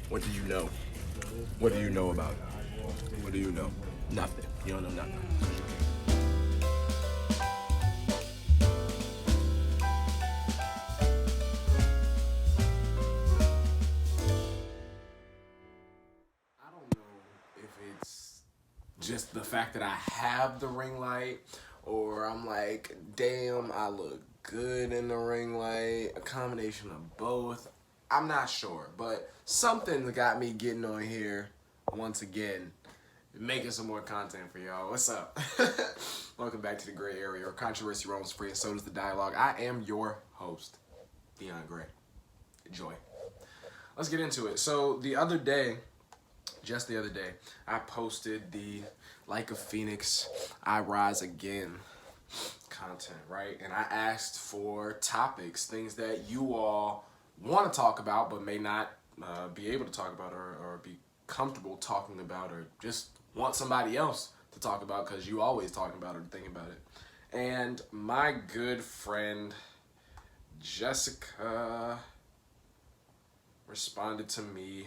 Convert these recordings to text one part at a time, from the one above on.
What do you know? What do you know about it? What do you know? Nothing. You don't know nothing. I don't know if it's just the fact that I have the ring light, or I'm like, damn, I look good in the ring light, a combination of both. I'm not sure, but something got me getting on here once again, making some more content for y'all. What's up? Welcome back to the Gray Area, where controversy roams free and so does the dialogue. I am your host, Dion Gray. Enjoy. Let's get into it. So just the other day, I posted the Like a Phoenix, I Rise Again content, right? And I asked for topics, things that you all want to talk about but may not be able to talk about, or be comfortable talking about, or just want somebody else to talk about because you always talking about it or thinking about it. And my good friend Jessica responded to me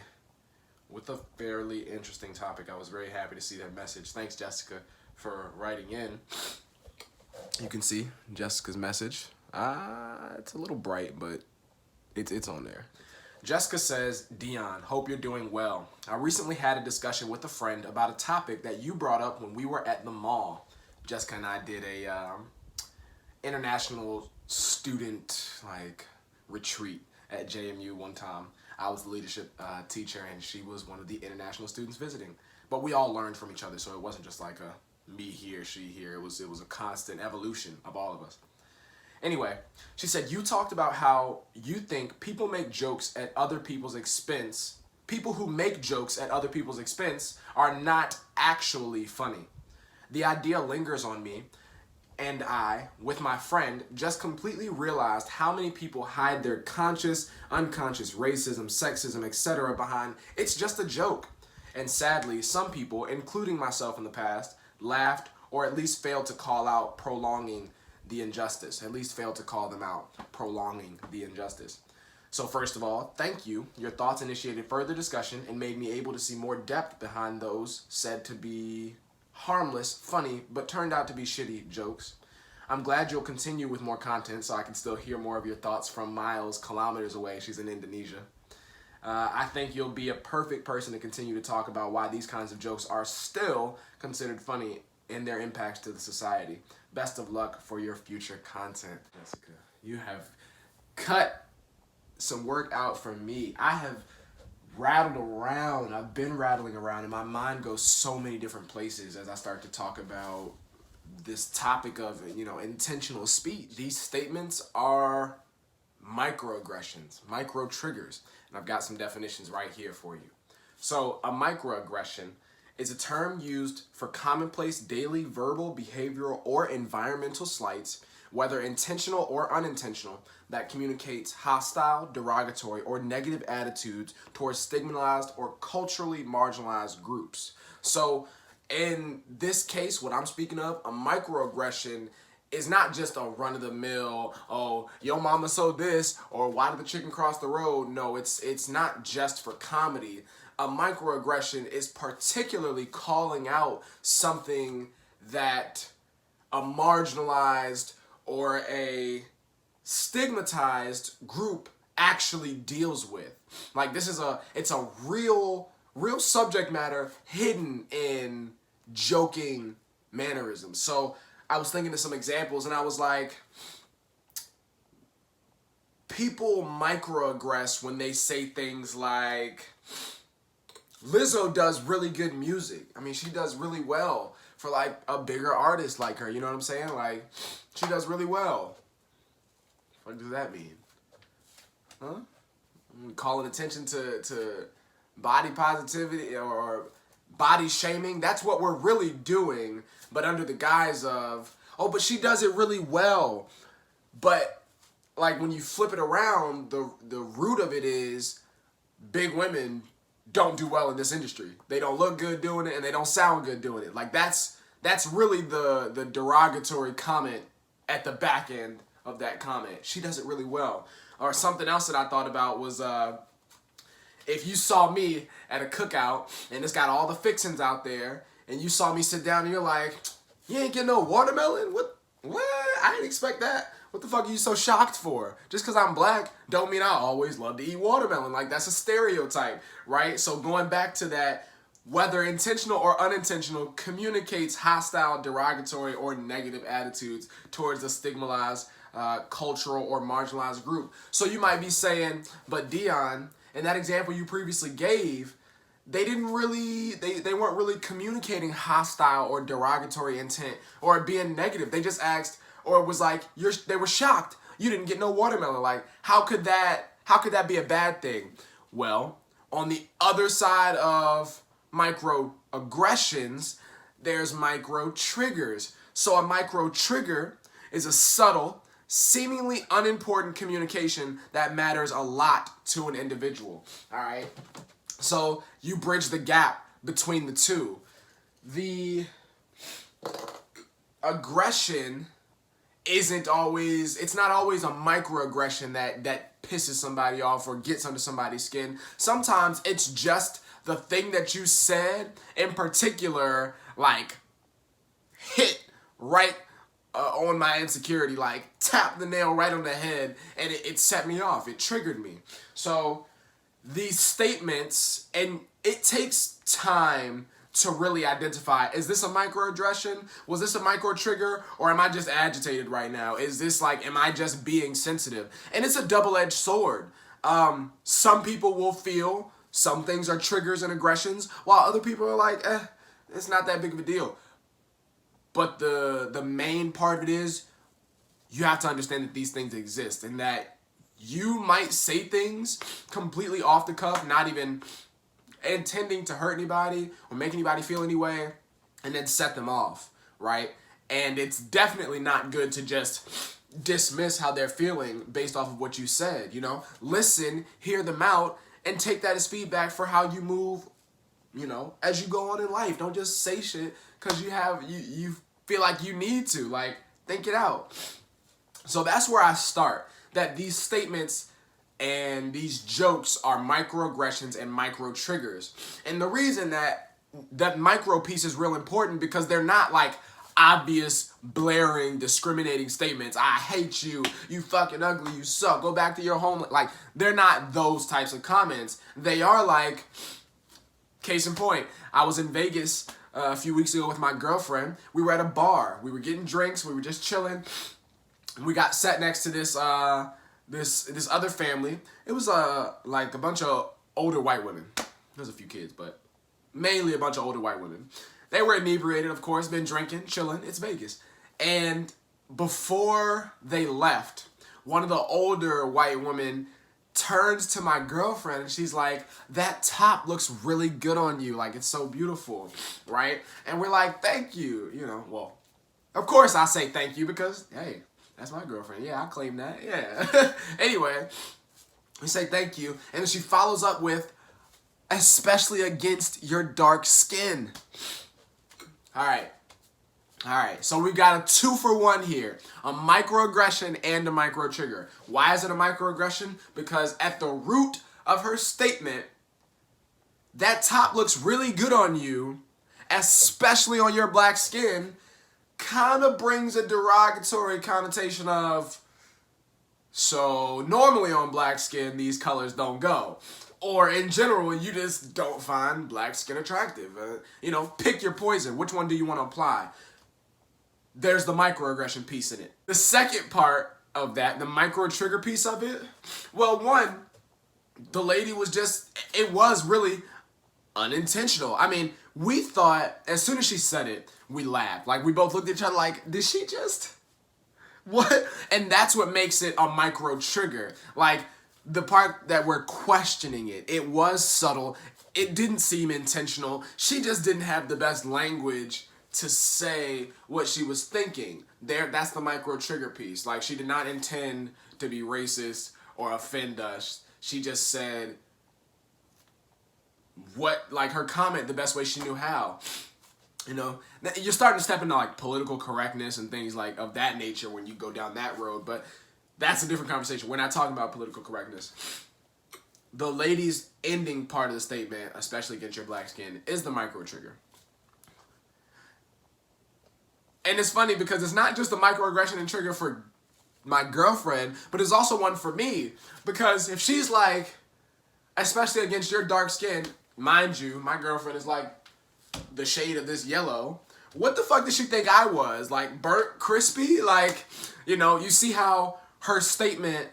with a fairly interesting topic. I was very happy to see that message. Thanks, Jessica, for writing in. You can see Jessica's message. It's a little bright, but it's on there. Jessica says, Dion, hope you're doing well. I recently had a discussion with a friend about a topic that you brought up when we were at the mall. Jessica and I did a international student retreat at JMU one time. I was the leadership teacher, and she was one of the international students visiting. But we all learned from each other, so it wasn't just like a me here, she here. It was a constant evolution of all of us. Anyway, she said, you talked about how you think people make jokes at other people's expense. People who make jokes at other people's expense are not actually funny. The idea lingers on me, and I, with my friend, just completely realized how many people hide their conscious, unconscious racism, sexism, etc. behind it's just a joke. And sadly, some people, including myself in the past, laughed or at least failed to call out prolonging the injustice, at least failed to call them out, prolonging the injustice. So first of all, thank you. Your thoughts initiated further discussion and made me able to see more depth behind those said to be harmless, funny, but turned out to be shitty jokes. I'm glad you'll continue with more content so I can still hear more of your thoughts from miles, kilometers away. She's in Indonesia. I think you'll be a perfect person to continue to talk about why these kinds of jokes are still considered funny in their impacts to the society. Best of luck for your future content. Jessica, you have cut some work out for me. I have rattled around. I've been rattling around, and my mind goes so many different places as I start to talk about this topic of, intentional speech. These statements are microaggressions, micro triggers, and I've got some definitions right here for you. So, a microaggression is a term used for commonplace daily verbal, behavioral, or environmental slights, whether intentional or unintentional, that communicates hostile, derogatory, or negative attitudes towards stigmatized or culturally marginalized groups. So, in this case, what I'm speaking of, a microaggression is not just a run-of-the-mill, oh, yo mama so this, or why did the chicken cross the road? No, it's not just for comedy. A microaggression is particularly calling out something that a marginalized or a stigmatized group actually deals with. Like, it's a real subject matter hidden in joking mannerisms. So I was thinking of some examples, and I was like, people microaggress when they say things like, Lizzo does really good music. I mean, she does really well for like a bigger artist like her. You know what I'm saying? Like, she does really well. What does that mean? Huh? Calling attention to body positivity or body shaming. That's what we're really doing, but under the guise of, oh, but she does it really well. But like, when you flip it around, the root of it is big women don't do well in this industry. They don't look good doing it, and they don't sound good doing it. Like, that's really the derogatory comment at the back end of that comment. She does it really well. Or something else that I thought about was if you saw me at a cookout and it's got all the fixings out there, and you saw me sit down and you're like, you ain't getting no watermelon? What? I didn't expect that. What the fuck are you so shocked for? Just because I'm black don't mean I always love to eat watermelon. Like, that's a stereotype, right? So going back to that, whether intentional or unintentional, communicates hostile, derogatory, or negative attitudes towards a stigmatized, cultural, or marginalized group. So you might be saying, but Dion, in that example you previously gave, they weren't really communicating hostile or derogatory intent or being negative. They just asked, or it was like, they were shocked you didn't get no watermelon. Like, how could that be a bad thing? Well, on the other side of microaggressions, there's micro triggers. So a micro trigger is a subtle, seemingly unimportant communication that matters a lot to an individual. All right. So you bridge the gap between the two. The aggression it's not always a microaggression that pisses somebody off or gets under somebody's skin. Sometimes it's just the thing that you said in particular, like, hit right on my insecurity, like tap the nail right on the head, and it set me off. It triggered me. So these statements, and it takes time to really identify, is this a microaggression? Was this a micro trigger? Or am I just agitated right now? Is this like, am I just being sensitive? And it's a double-edged sword. Some people will feel some things are triggers and aggressions, while other people are like, it's not that big of a deal. But the main part of it is, you have to understand that these things exist, and that you might say things completely off the cuff, not even intending to hurt anybody or make anybody feel any way, and then set them off, right? And it's definitely not good to just dismiss how they're feeling based off of what you said, you know? Listen, hear them out, and take that as feedback for how you move, you know, as you go on in life. Don't just say shit because you feel like you need to. Like, think it out. So that's where I start, that these statements and these jokes are microaggressions and micro triggers. And the reason that micro piece is real important, because they're not like obvious, blaring, discriminating statements. I hate you, you fucking ugly, you suck, go back to your home. Like, they're not those types of comments. They are like, case in point, I was in Vegas a few weeks ago with my girlfriend. We were at a bar. We were getting drinks. We were just chilling. We got sat next to this this other family. It was like a bunch of older white women. There's a few kids, but mainly a bunch of older white women. They were inebriated, of course, been drinking, chilling. It's Vegas. And before they left, one of the older white women turns to my girlfriend and she's like, that top looks really good on you. Like, it's so beautiful, right? And we're like, thank you. You know, well, of course I say thank you because, hey, that's my girlfriend. Yeah, I claim that. Yeah. Anyway, we say thank you. And then she follows up with, especially against your dark skin. All right, so we got a 2-for-1 here. A microaggression and a micro trigger. Why is it a microaggression? Because at the root of her statement, that top looks really good on you, especially on your black skin, kind of brings a derogatory connotation of, so normally on black skin, these colors don't go. Or in general, you just don't find black skin attractive. You know, pick your poison. Which one do you want to apply? There's the microaggression piece in it. The second part of that, the micro trigger piece of it, well, one, the lady was just, it was really unintentional. I mean, we thought, as soon as she said it, we laughed. Like, we both looked at each other like, did she just, what? And that's what makes it a micro trigger. Like, the part that we're questioning it was subtle. It didn't seem intentional. She just didn't have the best language to say what she was thinking. That's the micro trigger piece. Like, she did not intend to be racist or offend us. She just said her comment the best way she knew how. You know, you're starting to step into like political correctness and things like of that nature when you go down that road, but that's a different conversation. We're not talking about political correctness. the lady's ending part of the statement, especially against your black skin, is the micro trigger. And it's funny because it's not just a microaggression and trigger for my girlfriend, but it's also one for me. Because if she's like, especially against your dark skin, mind you, my girlfriend is like the shade of this yellow. What the fuck did she think I was? Like burnt crispy? Like, you know, you see how her statement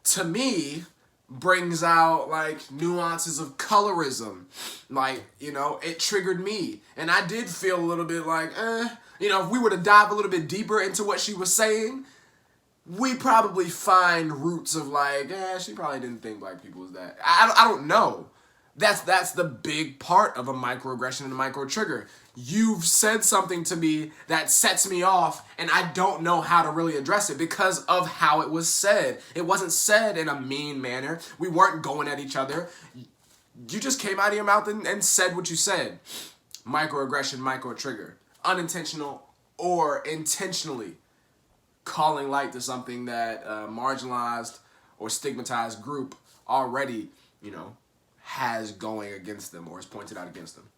to me brings out like nuances of colorism. Like, you know, it triggered me. And I did feel a little bit like, you know, if we were to dive a little bit deeper into what she was saying, we probably find roots of like, she probably didn't think black people was that. I don't know. That's the big part of a microaggression and a micro trigger. You've said something to me that sets me off, and I don't know how to really address it because of how it was said. It wasn't said in a mean manner. We weren't going at each other. You just came out of your mouth and said what you said. Microaggression, micro trigger. Unintentional or intentionally calling light to something that a marginalized or stigmatized group already, you know, has going against them or is pointed out against them.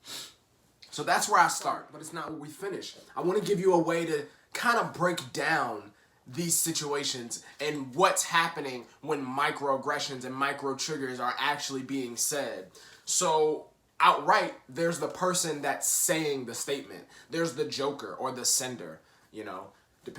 So that's where I start, but it's not where we finish. I want to give you a way to kind of break down these situations and what's happening when microaggressions and micro triggers are actually being said. So outright, there's the person that's saying the statement. There's the joker or the sender, you know.